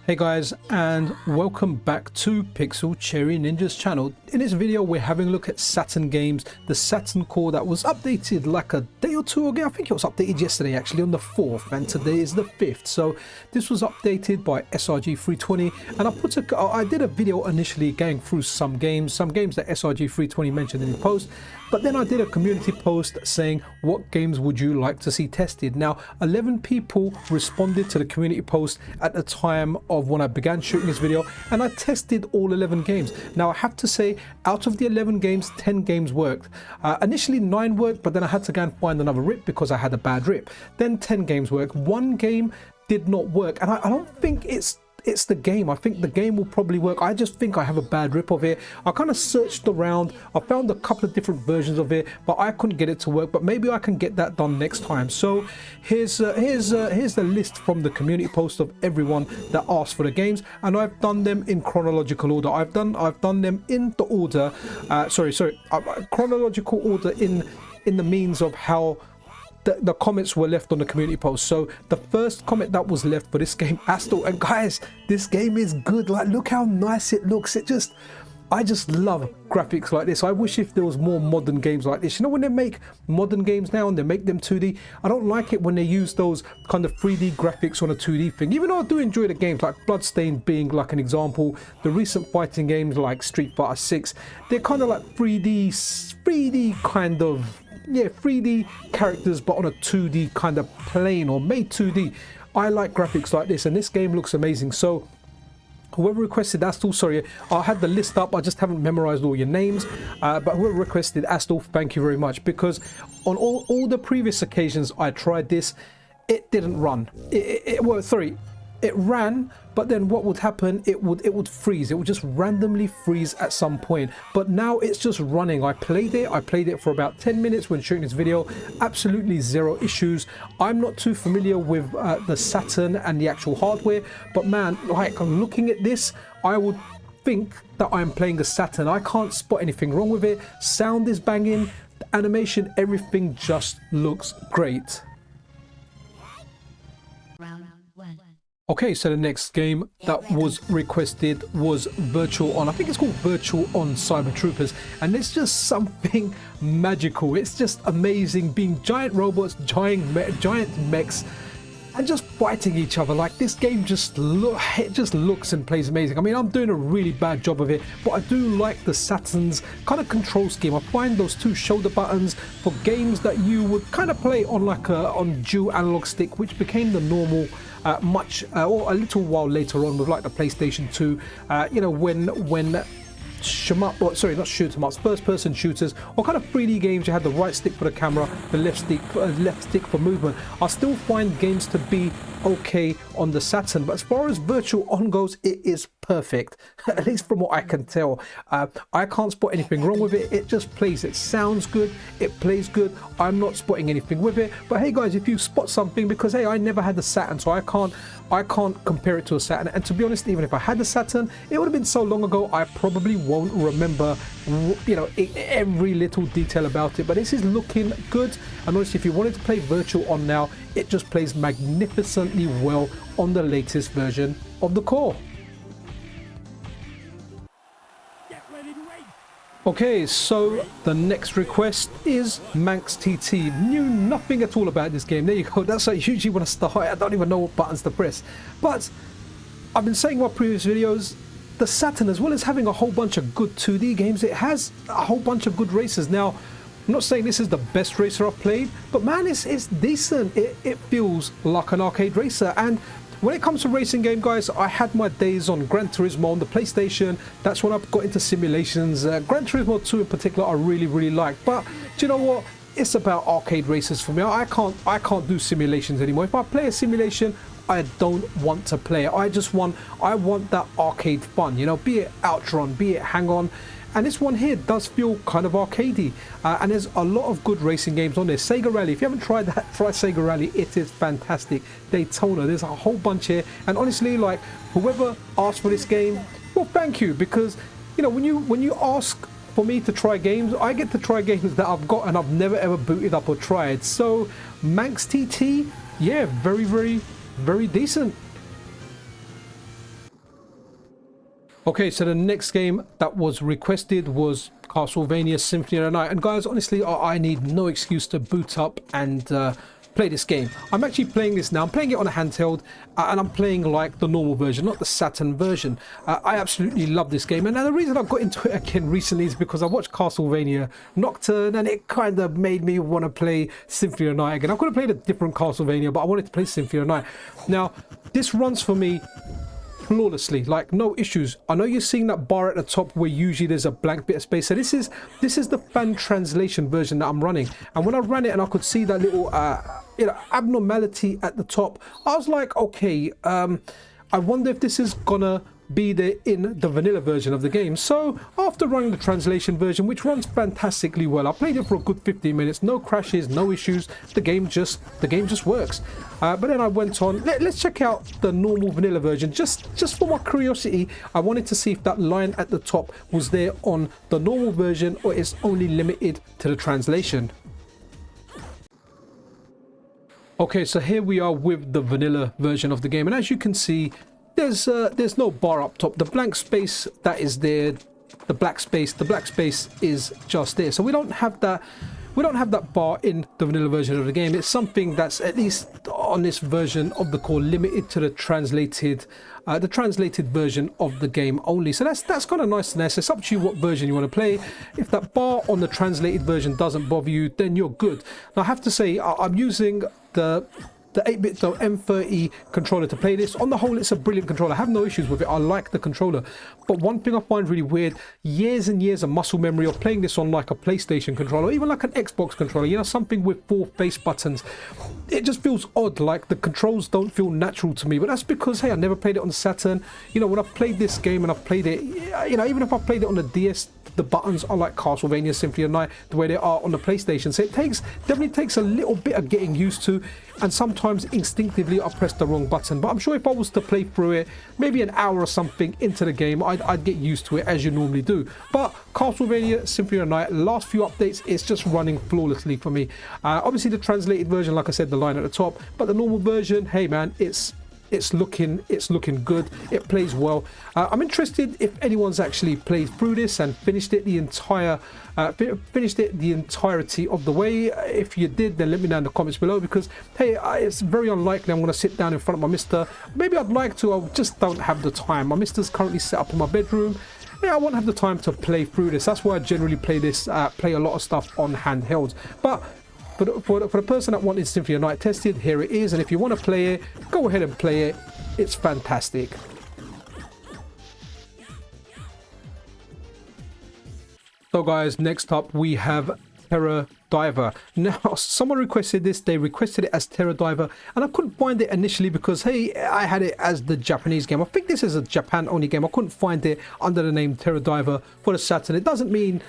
Hey guys, and welcome back to Pixel Cherry Ninja's channel. In this video we're having a look at Saturn games, the Saturn Core that was updated like a day or two ago. I think it was updated yesterday actually on the 4th, and today is the 5th. So this was updated by SRG 320, and I did a video initially going through some games that SRG 320 mentioned in the post, but then I did a community post saying what games would you like to see tested. Now 11 people responded to the community post at the time of when I began shooting this video, and I tested all 11 games. Now I have to say, out of the 11 games, 10 games worked. Initially 9 worked, but then I had to go and find another rip because I had a bad rip. Then 10 games worked. One game did not work, and I don't think it's the game. I think the game will probably work. I just think I have a bad rip of it. I kind of searched around. I found a couple of different versions of it, but I couldn't get it to work. But maybe I can get that done next time. So here's the list from the community post of everyone that asked for the games, and I've done them in chronological order. I've done them in the order. Chronological order in the means of how the comments were left on the community post. So the first comment that was left for this game, Astor, and guys, this game is good. Like, look how nice it looks. I just love graphics like this. I wish if there was more modern games like this. You know, when they make modern games now and they make them 2D, I don't like it when they use those kind of 3D graphics on a 2D thing. Even though I do enjoy the games, like Bloodstained being like an example, the recent fighting games like Street Fighter 6, they're kind of like 3D kind of, yeah, 3D characters but on a 2D kind of plane, or made 2D. I like graphics like this, and this game looks amazing. So whoever requested Astor, sorry, I had the list up, I just haven't memorized all your names, but whoever requested Astor, thank you very much, because on all the previous occasions I tried this, it didn't run. It ran, but then what would happen, it would freeze. It would just randomly freeze at some point. But now it's just running. I played it for about 10 minutes when shooting this video. Absolutely zero issues. I'm not too familiar with the Saturn and the actual hardware, but man, like, looking at this, I would think that I'm playing a Saturn. I can't spot anything wrong with it. Sound is banging, the animation, everything just looks great. Okay, so the next game that was requested was Virtual On. I think it's called Virtual On Cyber Troopers, and it's just something magical. It's just amazing, being giant robots, giant mechs, and just fighting each other. Like, this game just looks and plays amazing. I mean, I'm doing a really bad job of it, but I do like the Saturn's kind of control scheme. I find those 2 shoulder buttons for games that you would kind of play on like on dual analog stick, which became the normal or a little while later on with like the PlayStation 2. You know, when shoot 'em ups, first-person shooters, or kind of 3D games, you had the right stick for the camera, the left stick for movement. I still find games to be okay on the Saturn, but as far as Virtual On goes, it is perfect, at least from what I can tell. I can't spot anything wrong with it. It just plays. It sounds good. It plays good. I'm not spotting anything with it. But hey guys, if you spot something, because hey, I never had the Saturn, so I can't compare it to a Saturn. And to be honest, even if I had the Saturn, it would have been so long ago, I probably won't remember, you know, every little detail about it. But this is looking good. And honestly, if you wanted to play Virtual On now, it just plays magnificently well on the latest version of the Core. Okay, so the next request is MiSTer. Knew nothing at all about this game. There you go. That's how usually when I start, I don't even know what buttons to press. But I've been saying in my previous videos, the Saturn, as well as having a whole bunch of good 2D games, it has a whole bunch of good racers. Now, I'm not saying this is the best racer I've played, but man, it's decent. It feels like an arcade racer. And when it comes to racing game, guys, I had my days on Gran Turismo on the PlayStation. That's when I got into simulations. Gran Turismo 2 in particular, I really liked. But do you know what? It's about arcade races for me. I can't do simulations anymore. If I play a simulation, I don't want to play it. I want that arcade fun. You know, be it Outrun, be it Hang On. And this one here does feel kind of arcadey, and there's a lot of good racing games on there. Sega Rally, if you haven't tried that, try Sega Rally. It is fantastic. Daytona, there's a whole bunch here, and honestly, like, whoever asked for this game, well, thank you, because you know, when you ask for me to try games, I get to try games that I've got and I've never ever booted up or tried. So MiSTer, yeah, very decent. Okay, so the next game that was requested was Castlevania Symphony of the Night. And guys, honestly, I need no excuse to boot up and play this game. I'm actually playing this now. I'm playing it on a handheld, and I'm playing like the normal version, not the Saturn version. I absolutely love this game. And the reason I got into it again recently is because I watched Castlevania Nocturne, and it kind of made me want to play Symphony of the Night again. I could have played a different Castlevania, but I wanted to play Symphony of the Night. Now, this runs for me flawlessly, like no issues. I know you're seeing that bar at the top where usually there's a blank bit of space. So this is the fan translation version that I'm running. And when I ran it and I could see that little abnormality at the top, I was like, okay, I wonder if this is gonna be there in the vanilla version of the game. So after running the translation version, which runs fantastically well, I played it for a good 15 minutes, no crashes, no issues. The game just works. But then I went on, let's check out the normal vanilla version. Just for my curiosity, I wanted to see if that line at the top was there on the normal version or it's only limited to the translation. Okay, so here we are with the vanilla version of the game, and as you can see, there's no bar up top. The blank space that is there, the black space is just there. So we don't have that bar in the vanilla version of the game. It's something that's, at least on this version of the core, limited to the translated version of the game only. So that's kind of nice and nice. It's up to you what version you want to play. If that bar on the translated version doesn't bother you, then you're good. Now I have to say, I'm using the 8-bit M30 controller to play this. On the whole, it's a brilliant controller. I have no issues with it. I like the controller. But one thing I find really weird, years and years of muscle memory of playing this on like a PlayStation controller, or even like an Xbox controller, you know, something with 4 face buttons. It just feels odd, like the controls don't feel natural to me. But that's because, hey, I never played it on the Saturn. You know, when I've played this game and I've played it, you know, even if I played it on the DS, the buttons are like Castlevania Symphony of the Night, the way they are on the PlayStation. So it definitely takes a little bit of getting used to, and sometimes instinctively I press the wrong button. But I'm sure if I was to play through it, maybe an hour or something into the game, I'd get used to it, as you normally do. But Castlevania Symphony of the Night, last few updates, it's just running flawlessly for me. Obviously the translated version, like I said, the line at the top, but the normal version, hey man, it's looking good. It plays well. I'm interested if anyone's actually played through this and finished it the entirety of the way. If you did, then let me know in the comments below, because hey, it's very unlikely I'm going to sit down in front of my MiSTer. Maybe I'd like to, I just don't have the time. My MiSTer's currently set up in my bedroom. Yeah, I won't have the time to play through this. That's why I generally play a lot of stuff on handhelds. But for the person that wanted Symphony of the Night tested, here it is. And if you want to play it, go ahead and play it. It's fantastic. So guys, next up we have Terror Diver. Now, someone requested this. They requested it as Terror Diver, and I couldn't find it initially because, hey, I had it as the Japanese game. I think this is a Japan-only game. I couldn't find it under the name Terror Diver for the Saturn. It doesn't mean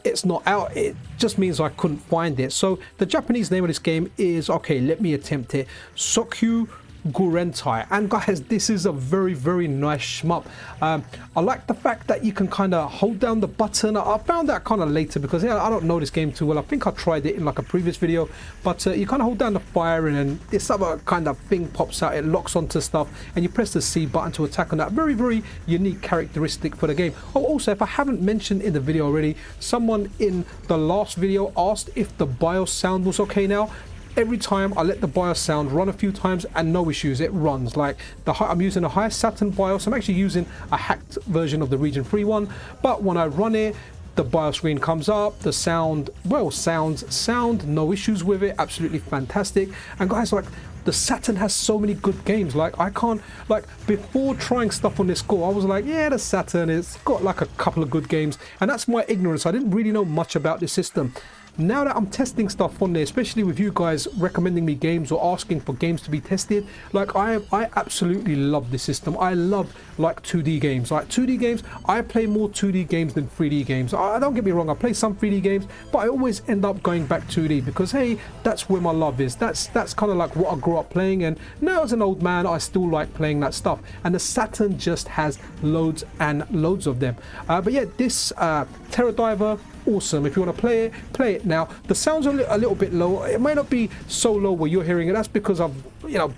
it's not out, it just means I couldn't find it. So the Japanese name of this game is, okay, let me attempt it, Sokyu Gurentai. And guys, this is a very, very nice shmup. I like the fact that you can kind of hold down the button. I found that kind of later because, yeah, I don't know this game too well. I think I tried it in like a previous video, but you kind of hold down the fire and then this other kind of thing pops out. It locks onto stuff and you press the C button to attack on that. Very, very unique characteristic for the game. Oh, also, if I haven't mentioned in the video already, someone in the last video asked if the BIOS sound was okay now. Every time I let the BIOS sound run a few times and no issues, it runs. Like I'm using a high Saturn BIOS. I'm actually using a hacked version of the Region 3 one, but when I run it, the BIOS screen comes up, the sound, well, sound, no issues with it, absolutely fantastic. And guys, like, the Saturn has so many good games. Like, I can't, like, before trying stuff on this score, I was like, yeah, the Saturn, it's got like a couple of good games, and that's my ignorance. I didn't really know much about this system. Now that I'm testing stuff on there, especially with you guys recommending me games or asking for games to be tested, like I absolutely love this system. I love like 2D games. Like 2D games, I play more 2D games than 3D games. I don't get me wrong, I play some 3D games, but I always end up going back 2D because, hey, that's where my love is. That's kind of like what I grew up playing, and now as an old man, I still like playing that stuff. And the Saturn just has loads and loads of them. But yeah, this Terror Diver, awesome. If you want to play it now. The sound's a little bit low. It might not be so low where you're hearing it. That's because I've, you know,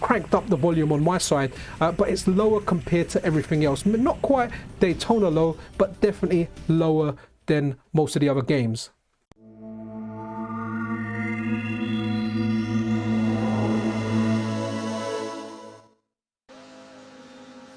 cranked up the volume on my side, but it's lower compared to everything else. Not quite Daytona low, but definitely lower than most of the other games.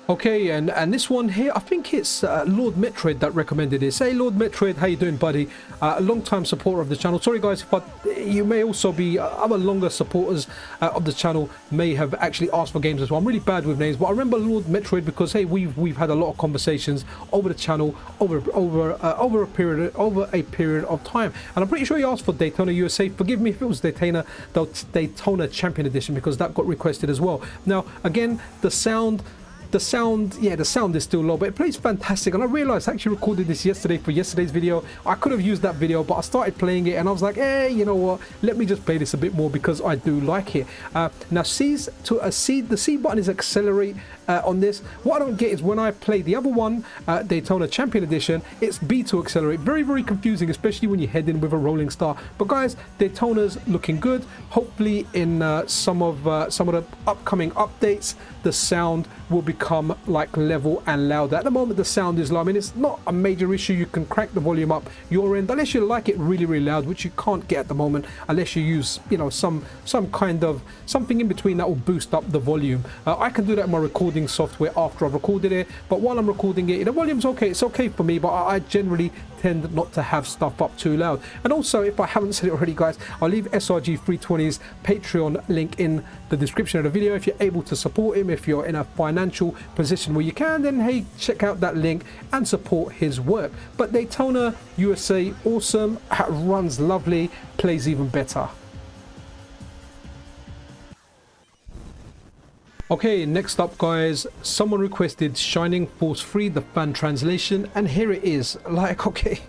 Okay, and this one here, I think it's Lord Metroid that recommended this. Hey Lord Metroid, how you doing, buddy? A long-time supporter of the channel. Sorry guys, but you may also be other longer supporters of the channel may have actually asked for games as well. I'm really bad with names, but I remember Lord Metroid because hey, we've had a lot of conversations over the channel over a period of time, and I'm pretty sure you asked for Daytona USA. Forgive me if it was Daytona Champion Edition, because that got requested as well. Now again, the sound is still low, but it plays fantastic. And I realized I actually recorded this yesterday for yesterday's video. I could have used that video, but I started playing it and I was like, hey, you know what, let me just play this a bit more because I do like it. Now the C button is accelerate on this. What I don't get is when I play the other one, Daytona Champion Edition, it's B to accelerate. Very, very confusing, especially when you head in with a rolling star. But guys, Daytona's looking good. Hopefully in some of the upcoming updates, the sound will become like level and louder. At the moment the sound is low. I mean, it's not a major issue. You can crank the volume up your end unless you like it really, really loud, which you can't get at the moment unless you use, you know, some kind of something in between that will boost up the volume. I can do that in my recording software after I've recorded it, but while I'm recording it, the volume's okay. It's okay for me, but I generally tend not to have stuff up too loud. And also, if I haven't said it already, guys, I'll leave SRG 320's Patreon link in the description of the video. If you're able to support him, if you're in a financial position where you can, then hey, check out that link and support his work. But Daytona USA, awesome, runs lovely, plays even better. Okay, next up guys, someone requested Shining Force 3, the fan translation, and here it is. Like, okay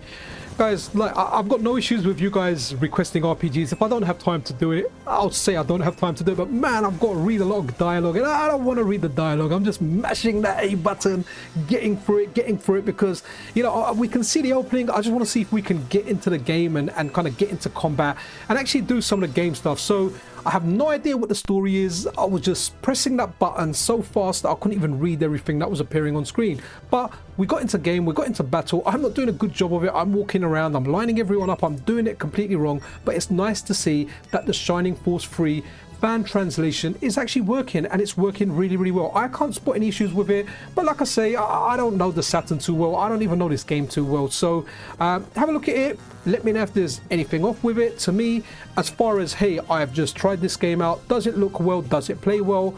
guys, like I've got no issues with you guys requesting RPGs. If I don't have time to do it, I'll say I don't have time to do it, but man, I've got to read a lot of dialogue and I don't want to read the dialogue. I'm just mashing that A button, getting through it because, you know, we can see the opening. I just want to see if we can get into the game and kind of get into combat and actually do some of the game stuff. So I have no idea what the story is. I was just pressing that button so fast that I couldn't even read everything that was appearing on screen. But we got into game, we got into battle. I'm not doing a good job of it. I'm walking around, I'm lining everyone up, I'm doing it completely wrong. But it's nice to see that the Shining Force 3 fan translation is actually working, and it's working really, really well. I can't spot any issues with it, but like I say, I don't know the Saturn too well. I don't even know this game too well. So have a look at it. Let me know if there's anything off with it. To me, as far as, hey, I have just tried this game out, does it look well, does it play well?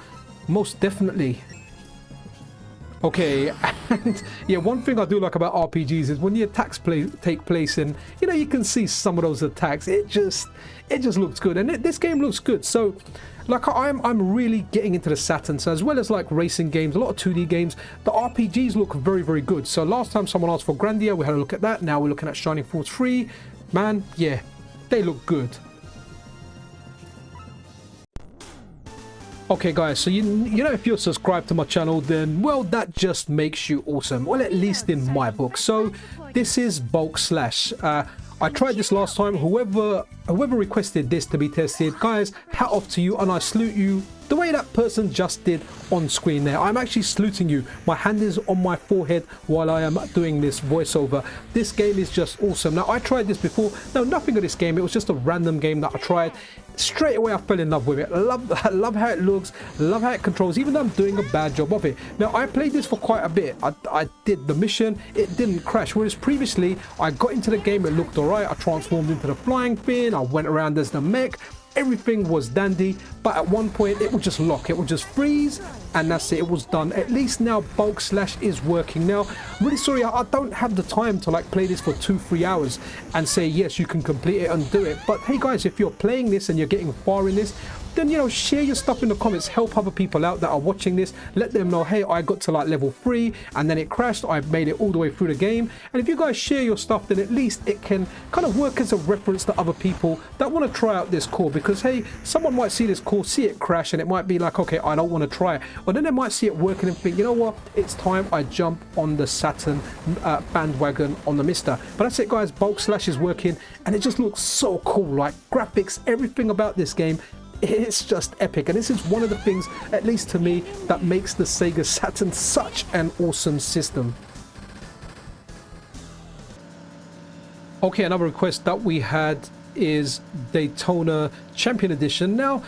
Most definitely. Okay, and yeah, one thing I do like about RPGs is when the attacks take place, and you know, you can see some of those attacks, it just looks good, and this game looks good. So like I'm really getting into the Saturn, so as well as like racing games, a lot of 2D games, the RPGs look very, very good. So last time someone asked for Grandia, we had a look at that. Now we're looking at Shining Force 3. Man, yeah, they look good. Okay guys, so you know, if you're subscribed to my channel, then well, that just makes you awesome. Well, at least in my book. So this is Bulk Slash. I tried this last time. Whoever requested this to be tested, guys, hat off to you, and I salute you the way that person just did on screen there. I'm actually saluting you. My hand is on my forehead while I am doing this voiceover. This game is just awesome. Now, I tried this before. No, nothing of this game. It was just a random game that I tried. Straight away, I fell in love with it. I love how it looks, love how it controls, even though I'm doing a bad job of it. Now, I played this for quite a bit. I did the mission, it didn't crash. Whereas previously, I got into the game, it looked alright. I transformed into the flying fin, I went around as the mech. Everything was dandy, but at one point it would just lock, it would just freeze, and that's it, it was done. At least now Bulk Slash is working. Now, really sorry, I don't have the time to like play this for 2-3 hours and say yes, you can complete it and do it. But hey guys, if you're playing this and you're getting far in this, then you know, share your stuff in the comments, help other people out that are watching this, let them know, hey, I got to like level 3 and then it crashed, I made it all the way through the game. And if you guys share your stuff, then at least it can kind of work as a reference to other people that want to try out this core, because hey, someone might see this core, see it crash, and it might be like, okay, I don't want to try it, or then they might see it working and think, you know what, it's time I jump on the Saturn bandwagon on the MiSTer. But that's it guys, Bulk Slash is working and it just looks so cool. Like graphics, everything about this game it's just epic. And this is one of the things, at least to me, that makes the Sega Saturn such an awesome system. Okay, another request that we had is Daytona Champion Edition. Now,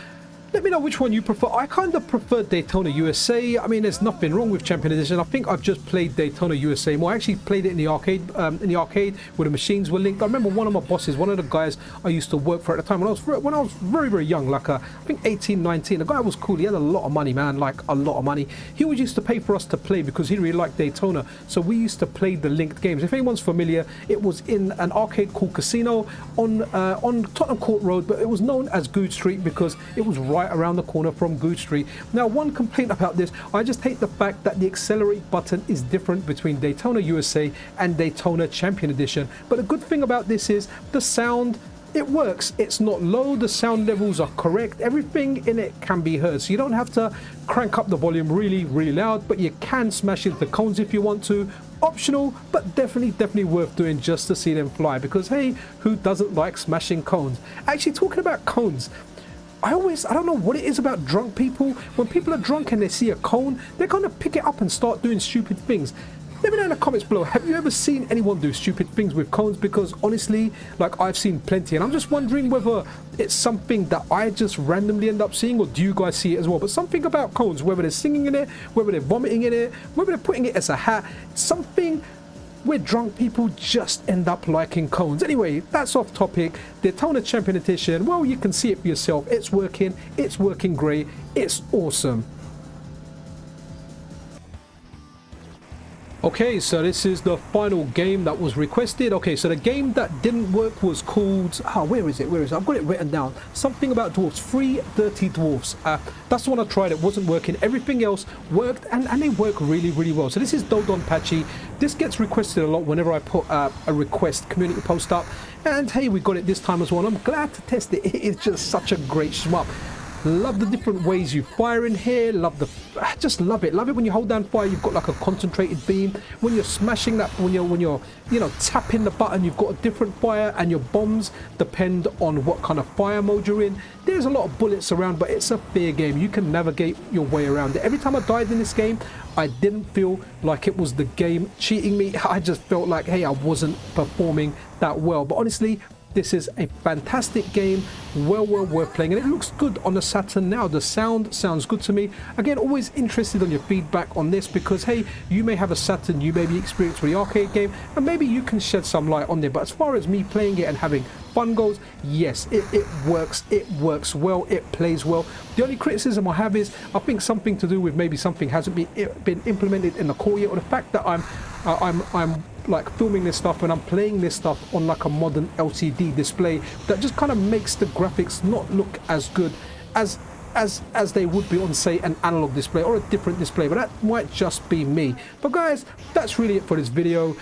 let me know which one you prefer. I kind of prefer Daytona USA. I mean, there's nothing wrong with Champion Edition. I think I've just played Daytona USA more. I actually played it in the arcade where the machines were linked. I remember one of my bosses, one of the guys I used to work for at the time when I was very, very young, like I think 18, 19. The guy was cool. He had a lot of money, man, like a lot of money. He always used to pay for us to play because he really liked Daytona. So we used to play the linked games. If anyone's familiar, it was in an arcade called Casino on Tottenham Court Road, but it was known as Good Street because it was right around the corner from Good Street. Now, one complaint about this, I just hate the fact that the accelerate button is different between Daytona USA and Daytona Champion Edition. But the good thing about this is the sound, it works. It's not low, the sound levels are correct, everything in it can be heard. So you don't have to crank up the volume really, really loud, but you can smash into the cones if you want to. Optional, but definitely worth doing just to see them fly, because hey, who doesn't like smashing cones? Actually, talking about cones, I don't know what it is about drunk people. When people are drunk and they see a cone, they're gonna pick it up and start doing stupid things. Let me know in the comments below, have you ever seen anyone do stupid things with cones? Because honestly, like, I've seen plenty, and I'm just wondering whether it's something that I just randomly end up seeing, or do you guys see it as well? But something about cones, whether they're singing in it, whether they're vomiting in it, whether they're putting it as a hat, something where drunk people just end up liking cones. Anyway, that's off topic. Daytona Champion Edition, well, you can see it for yourself. It's working great, it's awesome. Okay, so this is the final game that was requested. Okay, so the game that didn't work was called, where is it? I've got it written down. Something about dwarfs, 3 Dirty Dwarfs. That's the one I tried, it wasn't working. Everything else worked, and they work really, really well. So this is Dodon Patchy. This gets requested a lot whenever I put a request community post up. And hey, we got it this time as well. I'm glad to test it. It is just such a great shmup. Love the different ways you fire in here. Just love it when you hold down fire, you've got like a concentrated beam. When you're smashing that, when you're tapping the button, you've got a different fire, and your bombs depend on what kind of fire mode you're in. There's a lot of bullets around, but it's a fair game. You can navigate your way around it. Every time I died in this game, I didn't feel like it was the game cheating me. I just felt like, hey, I wasn't performing that well. But honestly, this is a fantastic game, well worth playing, and it looks good on the Saturn now. The sound sounds good to me. Again, always interested on your feedback on this, because hey, you may have a Saturn, you may be experienced with the arcade game, and maybe you can shed some light on there. But as far as me playing it and having fun goes, yes, it works well, it plays well. The only criticism I have is, I think something to do with maybe something hasn't been implemented in the core yet, or the fact that I'm like filming this stuff and I'm playing this stuff on like a modern LCD display that just kind of makes the graphics not look as good as they would be on, say, an analog display or a different display. But that might just be me. But guys, that's really it for this video.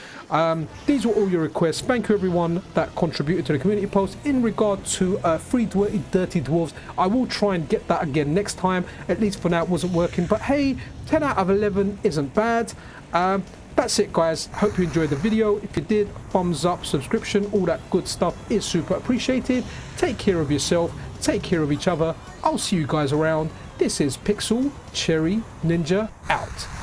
These were all your requests. Thank you everyone that contributed to the community post in regard to 3 Dirty Dwarfs. I will try and get that again next time. At least for now it wasn't working, but hey, 10 out of 11 isn't bad. That's it, guys. Hope you enjoyed the video. If you did, thumbs up, subscription, all that good stuff is super appreciated. Take care of yourself, take care of each other. I'll see you guys around. This is Pixel Cherry Ninja out.